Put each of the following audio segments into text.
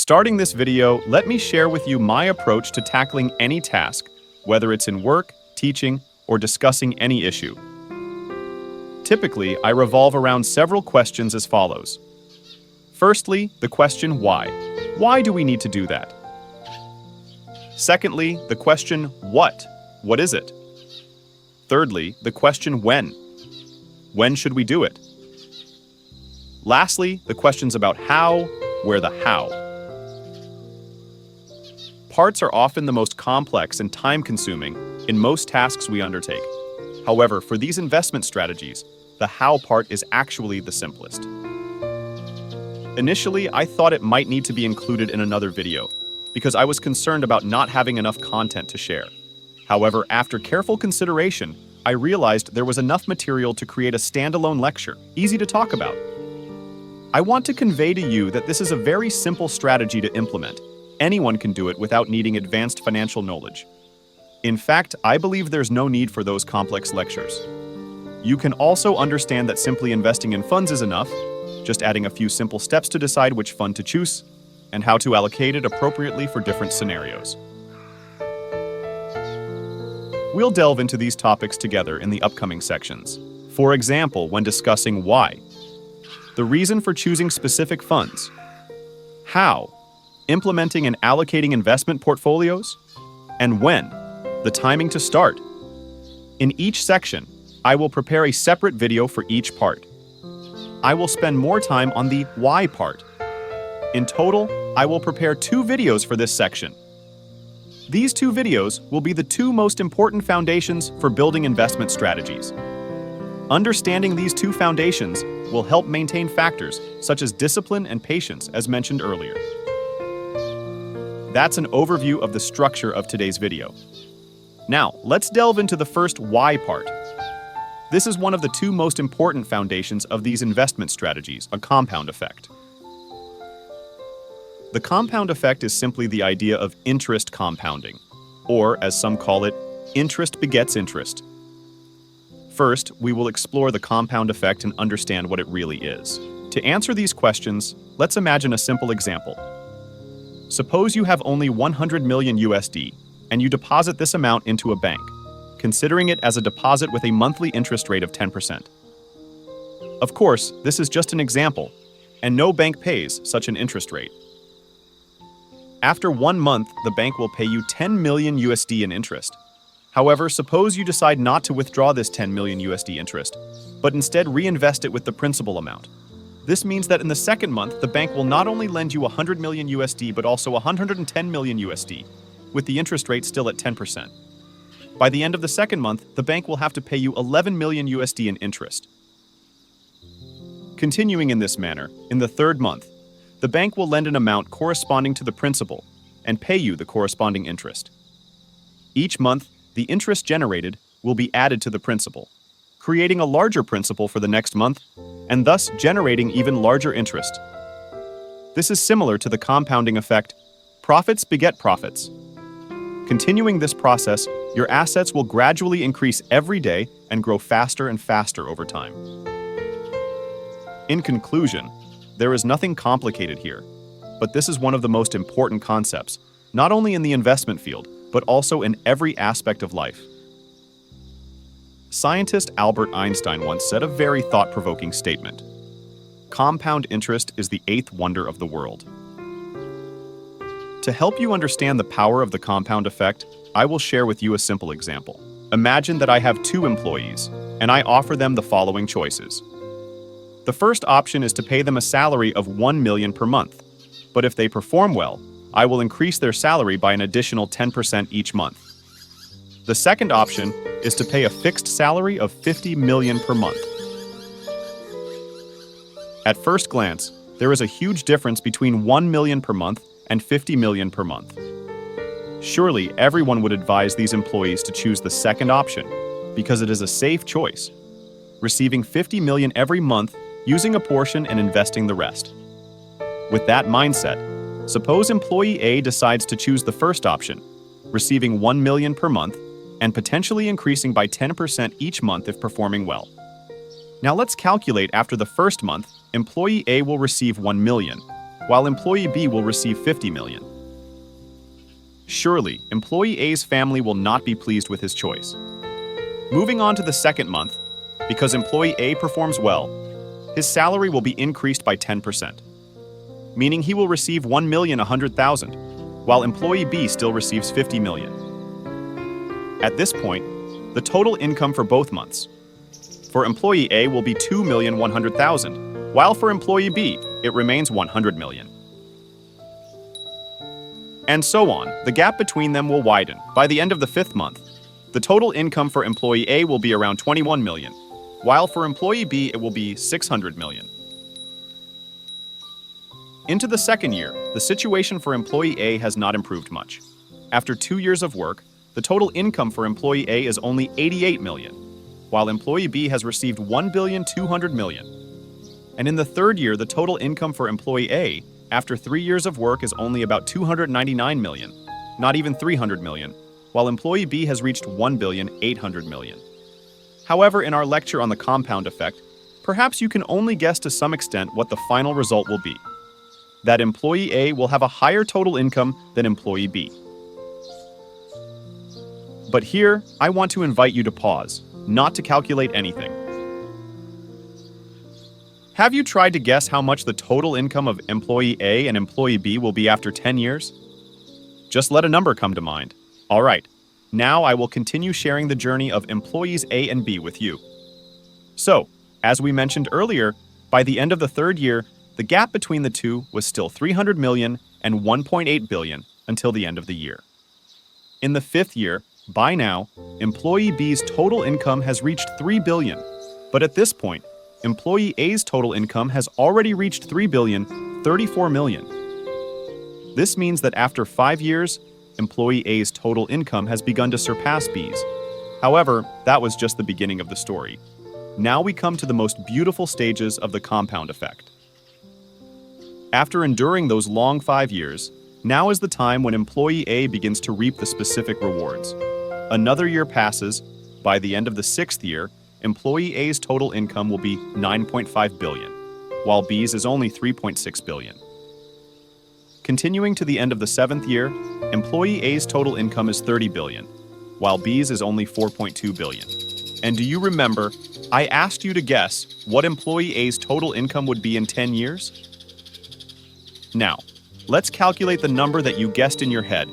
Starting this video, let me share with you my approach to tackling any task, whether it's in work, teaching, or discussing any issue. Typically, I revolve around several questions as follows. Firstly, the question why. Why do we need to do that? Secondly, the question what. What is it? Thirdly, the question when. When should we do it? Lastly, the questions about how, where the how. Parts are often the most complex and time-consuming in most tasks we undertake. However, for these investment strategies, the how part is actually the simplest. Initially, I thought it might need to be included in another video because I was concerned about not having enough content to share. However, after careful consideration, I realized there was enough material to create a standalone lecture, easy to talk about. I want to convey to you that this is a very simple strategy to implement. Anyone can do it without needing advanced financial knowledge. In fact, I believe there's no need for those complex lectures. You can also understand that simply investing in funds is enough, just adding a few simple steps to decide which fund to choose and how to allocate it appropriately for different scenarios. We'll delve into these topics together in the upcoming sections. For example, when discussing why, the reason for choosing specific funds, how, implementing and allocating investment portfolios, and when, the timing to start. In each section, I will prepare a separate video for each part. I will spend more time on the why part. In total, I will prepare 2 videos for this section. These 2 videos will be the 2 most important foundations for building investment strategies. Understanding these 2 foundations will help maintain factors such as discipline and patience, as mentioned earlier. That's an overview of the structure of today's video. Now, let's delve into the first why part. This is one of the 2 most important foundations of these investment strategies, a compound effect. The compound effect is simply the idea of interest compounding, or as some call it, interest begets interest. First, we will explore the compound effect and understand what it really is. To answer these questions, let's imagine a simple example. Suppose you have only 100 million USD and you deposit this amount into a bank, considering it as a deposit with a monthly interest rate of 10%. Of course, this is just an example, and no bank pays such an interest rate. After 1 month, the bank will pay you 10 million USD in interest. However, suppose you decide not to withdraw this 10 million USD interest, but instead reinvest it with the principal amount. This means that in the second month, the bank will not only lend you 100 million USD, but also 110 million USD, with the interest rate still at 10%. By the end of the second month, the bank will have to pay you 11 million USD in interest. Continuing in this manner, in the third month, the bank will lend an amount corresponding to the principal and pay you the corresponding interest. Each month, the interest generated will be added to the principal, creating a larger principal for the next month, and thus generating even larger interest. This is similar to the compounding effect, profits beget profits. Continuing this process, your assets will gradually increase every day and grow faster and faster over time. In conclusion, there is nothing complicated here, but this is one of the most important concepts, not only in the investment field, but also in every aspect of life. Scientist Albert Einstein once said a very thought-provoking statement. Compound interest is the 8th wonder of the world. To help you understand the power of the compound effect, I will share with you a simple example. Imagine that I have 2 employees, and I offer them the following choices. The first option is to pay them a salary of 1 million per month, but if they perform well, I will increase their salary by an additional 10% each month. The second option is to pay a fixed salary of 50 million per month. At first glance, there is a huge difference between 1 million per month and 50 million per month. Surely everyone would advise these employees to choose the second option because it is a safe choice, receiving 50 million every month, using a portion and investing the rest. With that mindset, suppose employee A decides to choose the first option, receiving 1 million per month and potentially increasing by 10% each month if performing well. Now let's calculate after the first month, employee A will receive 1 million, while employee B will receive 50 million. Surely, employee A's family will not be pleased with his choice. Moving on to the second month, because employee A performs well, his salary will be increased by 10%, meaning he will receive 1,100,000, while employee B still receives 50 million. At this point, the total income for both months for employee A will be 2,100,000, while for employee B, it remains 100 million. And so on, the gap between them will widen. By the end of the fifth month, the total income for employee A will be around 21 million, while for employee B it will be 600 million. Into the second year, the situation for employee A has not improved much. After 2 years of work, the total income for employee A is only 88 million, while employee B has received 1,200 million. And in the third year, the total income for employee A, after 3 years of work, is only about 299 million, not even 300 million, while employee B has reached 1,800 million. However, in our lecture on the compound effect, perhaps you can only guess to some extent what the final result will be: that employee A will have a higher total income than employee B. But here, I want to invite you to pause, not to calculate anything. Have you tried to guess how much the total income of employee A and employee B will be after 10 years? Just let a number come to mind. All right, now I will continue sharing the journey of employees A and B with you. So, as we mentioned earlier, by the end of the third year, the gap between the two was still 300 million and 1.8 billion until the end of the year. In the fifth year, by now, employee B's total income has reached 3 billion, but at this point, employee A's total income has already reached 3,034 million. This means that after 5 years, employee A's total income has begun to surpass B's. However, that was just the beginning of the story. Now we come to the most beautiful stages of the compound effect. After enduring those long 5 years, now is the time when employee A begins to reap the specific rewards. Another year passes. By the end of the 6th year, employee A's total income will be 9.5 billion, while B's is only 3.6 billion. Continuing to the end of the 7th year, employee A's total income is 30 billion, while B's is only 4.2 billion. And do you remember, I asked you to guess what employee A's total income would be in 10 years? Now, let's calculate the number that you guessed in your head,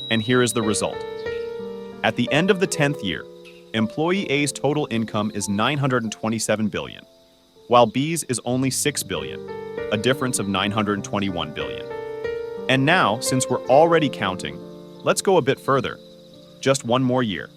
and here is the result. At the end of the 10th year, employee A's total income is 927 billion, while B's is only 6 billion, a difference of 921 billion. And now, since we're already counting, let's go a bit further. Just one more year.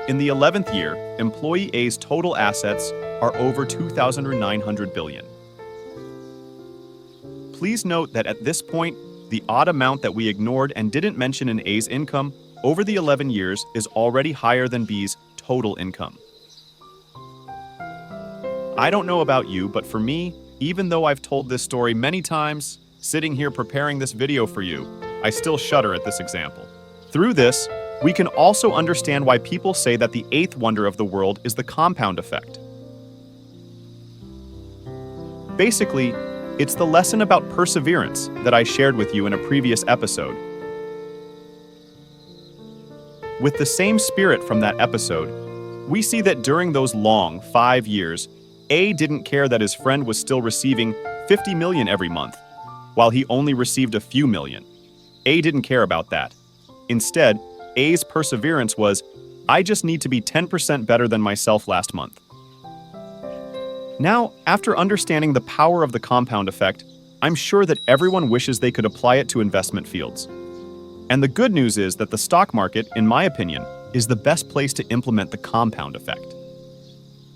In the 11th year, employee A's total assets are over 2,900 billion. Please note that at this point, the odd amount that we ignored and didn't mention in A's income over the 11 years is already higher than B's total income. I don't know about you, but for me, even though I've told this story many times, sitting here preparing this video for you, I still shudder at this example. Through this, we can also understand why people say that the 8th wonder of the world is the compound effect. Basically, it's the lesson about perseverance that I shared with you in a previous episode. With the same spirit from that episode, we see that during those long 5 years, A didn't care that his friend was still receiving 50 million every month, while he only received a few million. A didn't care about that. Instead, A's perseverance was, I just need to be 10% better than myself last month. Now, after understanding the power of the compound effect, I'm sure that everyone wishes they could apply it to investment fields. And the good news is that the stock market, in my opinion, is the best place to implement the compound effect.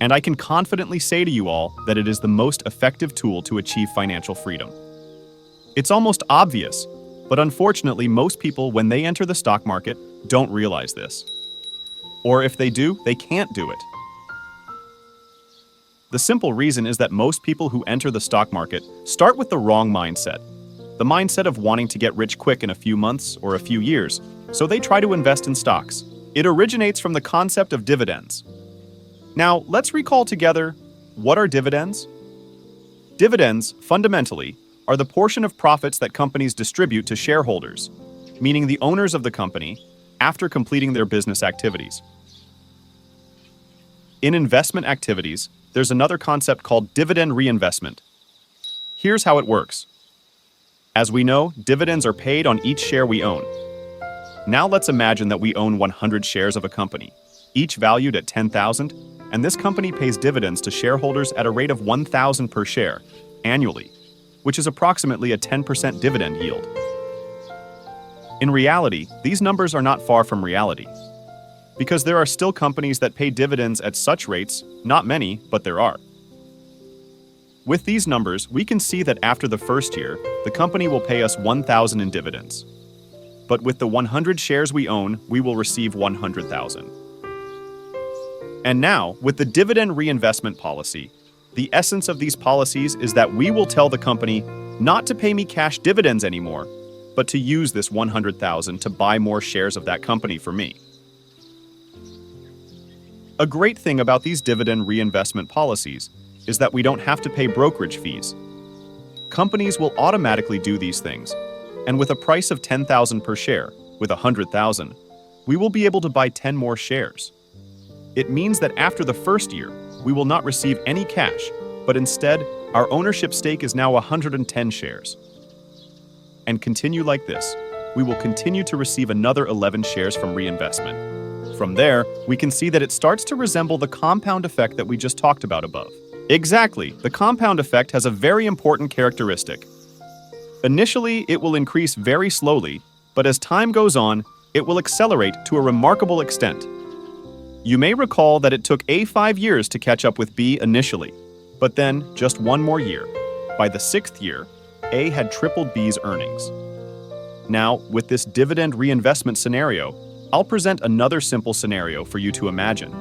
And I can confidently say to you all that it is the most effective tool to achieve financial freedom. It's almost obvious, but unfortunately most people, when they enter the stock market, don't realize this. Or if they do, they can't do it. The simple reason is that most people who enter the stock market start with the wrong mindset. The mindset of wanting to get rich quick in a few months or a few years, so they try to invest in stocks. It originates from the concept of dividends. Now, let's recall together, what are dividends? Dividends, fundamentally, are the portion of profits that companies distribute to shareholders, meaning the owners of the company, after completing their business activities. In investment activities, there's another concept called dividend reinvestment. Here's how it works. As we know, dividends are paid on each share we own. Now let's imagine that we own 100 shares of a company, each valued at 10,000, and this company pays dividends to shareholders at a rate of 1,000 per share annually, which is approximately a 10% dividend yield. In reality, these numbers are not far from reality, because there are still companies that pay dividends at such rates, not many, but there are. With these numbers, we can see that after the first year, the company will pay us 1,000 in dividends. But with the 100 shares we own, we will receive 100,000. And now, with the dividend reinvestment policy, the essence of these policies is that we will tell the company not to pay me cash dividends anymore, but to use this 100,000 to buy more shares of that company for me. A great thing about these dividend reinvestment policies is that we don't have to pay brokerage fees. Companies will automatically do these things, and with a price of 10,000 per share, with 100,000, we will be able to buy 10 more shares. It means that after the first year, we will not receive any cash, but instead, our ownership stake is now 110 shares. And continue like this, we will continue to receive another 11 shares from reinvestment. From there, we can see that it starts to resemble the compound effect that we just talked about above. Exactly, the compound effect has a very important characteristic. Initially, it will increase very slowly, but as time goes on, it will accelerate to a remarkable extent. You may recall that it took A 5 years to catch up with B initially, but then just one more year. By the 6th year, A had tripled B's earnings. Now, with this dividend reinvestment scenario, I'll present another simple scenario for you to imagine.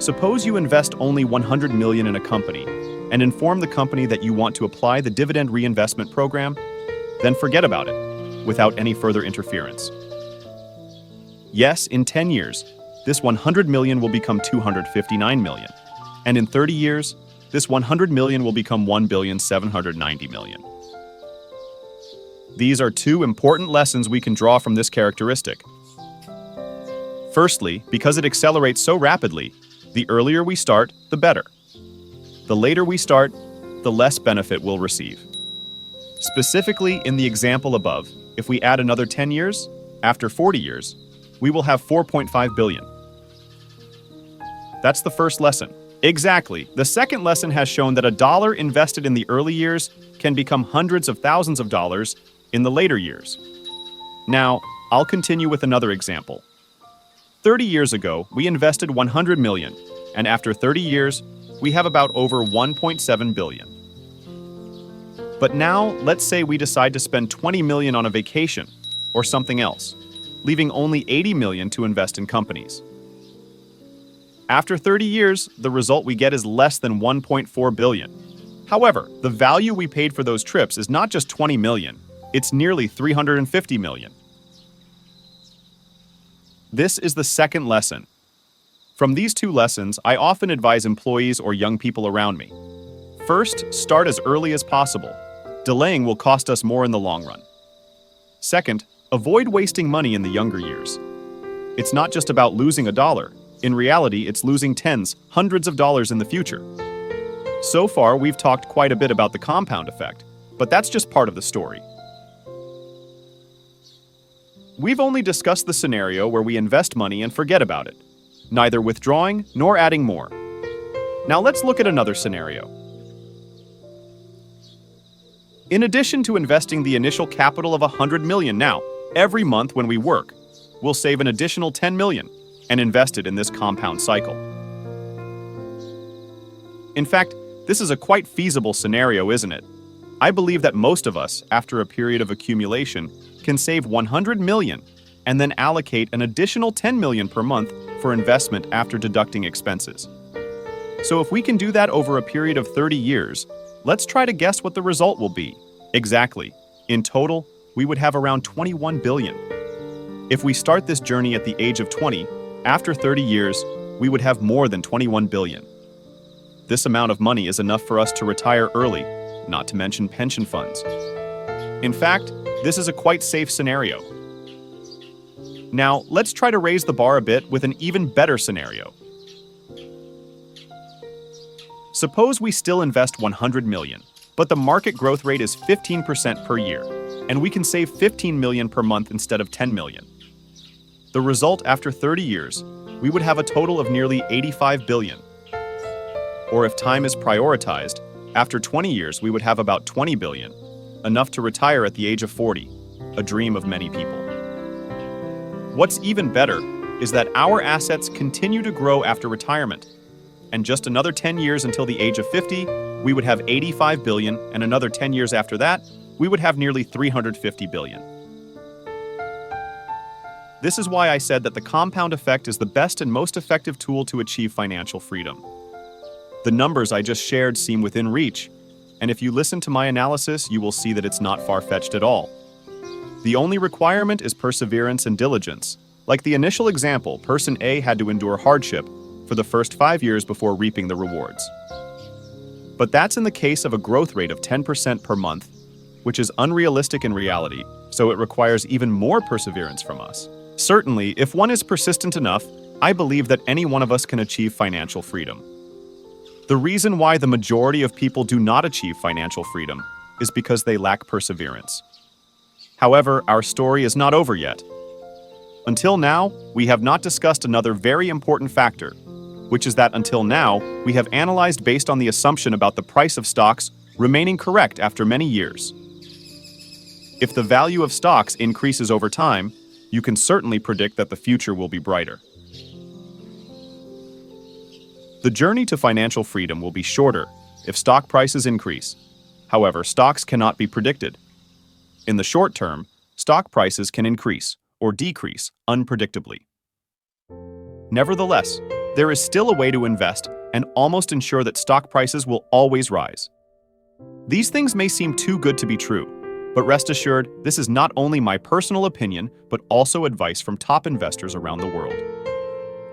Suppose you invest only 100 million in a company and inform the company that you want to apply the dividend reinvestment program, then forget about it, without any further interference. Yes, in 10 years, this 100 million will become 259 million, and in 30 years, this 100 million will become 1,790 million. These are two important lessons we can draw from this characteristic. Firstly, because it accelerates so rapidly, the earlier we start, the better. The later we start, the less benefit we'll receive. Specifically, in the example above, if we add another 10 years, after 40 years, we will have 4.5 billion. That's the first lesson. Exactly. The second lesson has shown that a dollar invested in the early years can become hundreds of thousands of dollars in the later years. Now, I'll continue with another example. 30 years ago, we invested 100 million, and after 30 years, we have about over 1.7 billion. But now, let's say we decide to spend 20 million on a vacation or something else, leaving only 80 million to invest in companies. After 30 years, the result we get is less than 1.4 billion. However, the value we paid for those trips is not just 20 million, it's nearly 350 million. This is the second lesson. From these two lessons, I often advise employees or young people around me. First, start as early as possible. Delaying will cost us more in the long run. Second, avoid wasting money in the younger years. It's not just about losing a dollar. In reality, it's losing tens, hundreds of dollars in the future. So far, we've talked quite a bit about the compound effect, but that's just part of the story. We've only discussed the scenario where we invest money and forget about it, neither withdrawing nor adding more. Now let's look at another scenario. In addition to investing the initial capital of 100 million now, every month when we work, we'll save an additional 10 million and invest it in this compound cycle. In fact, this is a quite feasible scenario, isn't it? I believe that most of us, after a period of accumulation, can save 100 million and then allocate an additional 10 million per month for investment after deducting expenses. So if we can do that over a period of 30 years, let's try to guess what the result will be. Exactly. In total, we would have around 21 billion. If we start this journey at the age of 20, after 30 years, we would have more than 21 billion. This amount of money is enough for us to retire early, not to mention pension funds. In fact, this is a quite safe scenario. Now, let's try to raise the bar a bit with an even better scenario. Suppose we still invest 100 million, but the market growth rate is 15% per year, and we can save 15 million per month instead of 10 million. The result after 30 years, we would have a total of nearly 85 billion. Or if time is prioritized, after 20 years we would have about 20 billion, enough to retire at the age of 40, a dream of many people. What's even better is that our assets continue to grow after retirement, and just another 10 years until the age of 50, we would have 85 billion, and another 10 years after that, we would have nearly 350 billion. This is why I said that the compound effect is the best and most effective tool to achieve financial freedom. The numbers I just shared seem within reach, and if you listen to my analysis, you will see that it's not far-fetched at all. The only requirement is perseverance and diligence. Like the initial example, person A had to endure hardship for the first 5 years before reaping the rewards. But that's in the case of a growth rate of 10% per month, which is unrealistic in reality, so it requires even more perseverance from us. Certainly, if one is persistent enough, I believe that any one of us can achieve financial freedom. The reason why the majority of people do not achieve financial freedom is because they lack perseverance. However, our story is not over yet. Until now, we have not discussed another very important factor, which is that until now, we have analyzed based on the assumption about the price of stocks remaining correct after many years. If the value of stocks increases over time, you can certainly predict that the future will be brighter. The journey to financial freedom will be shorter if stock prices increase. However, stocks cannot be predicted. In the short term, stock prices can increase or decrease unpredictably. Nevertheless, there is still a way to invest and almost ensure that stock prices will always rise. These things may seem too good to be true, but rest assured, this is not only my personal opinion, but also advice from top investors around the world.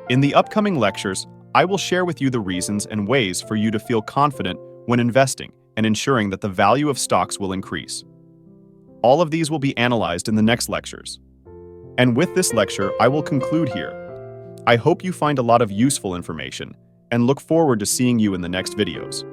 In the upcoming lectures, I will share with you the reasons and ways for you to feel confident when investing and ensuring that the value of stocks will increase. All of these will be analyzed in the next lectures. And with this lecture, I will conclude here. I hope you find a lot of useful information and look forward to seeing you in the next videos.